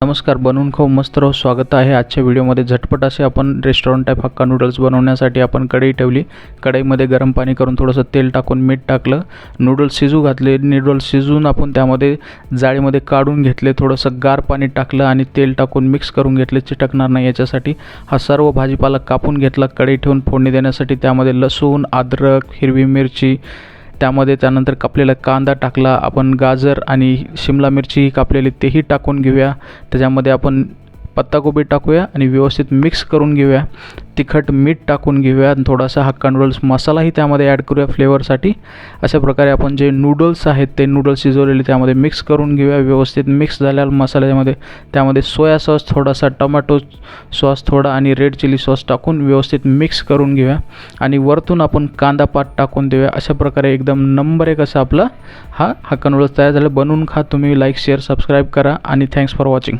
नमस्कार, बनवून खाऊ मस्त राहू स्वागत आहे आजच्या व्हिडिओमध्ये। झटपट असे आपण रेस्टॉरंट टाईप हक्का नूडल्स बनवण्यासाठी आपण कढई ठेवली। कढईमध्ये गरम पाणी करून थोडंसं तेल टाकून मीठ टाकलं, नूडल्स शिजू घातले। नूडल्स शिजून आपण त्यामध्ये जाळीमध्ये काढून घेतले, थोडंसं गार पाणी टाकलं आणि तेल टाकून मिक्स करून घेतले, चिटकणार नाही याच्यासाठी। हा सर्व भाजीपाला कापून घेतला कढई ठेवून फोडणी देण्यासाठी। त्यामध्ये लसूण, अद्रक, हिरवी मिरची, त्यामध्ये त्यानंतर कापलेला कांदा टाकला, आपण गाजर आणि शिमला मिरची कापलेली तेही टाकून घेऊया। त्याच्यामध्ये आपण पत्ताकोबी टाकूया आणि व्यवस्थित मिक्स करून घेऊया। तिखट मीठ टाकून घेऊया आणि थोडासा हक्का नूडल्स मसालाही त्यामध्ये ॲड करूया फ्लेवरसाठी। अशा प्रकारे आपण जे नूडल्स आहेत ते नूडल्स शिजवलेले त्यामध्ये मिक्स करून घेऊया। व्यवस्थित मिक्स झाल्यावर मसाल्यामध्ये त्यामध्ये सोया सॉस थोडासा, टोमॅटो सॉस थोडा आणि रेड चिली सॉस टाकून व्यवस्थित मिक्स करून घेऊया आणि वरतून आपण कांदा पात टाकून देऊया। अशा प्रकारे एकदम नंबर 1 असा आपला हा हक्का नूडल्स तयार झाला। बनवून खा तुम्ही। लाईक, शेअर, सबस्क्राईब करा आणि थँक्स फॉर वॉचिंग।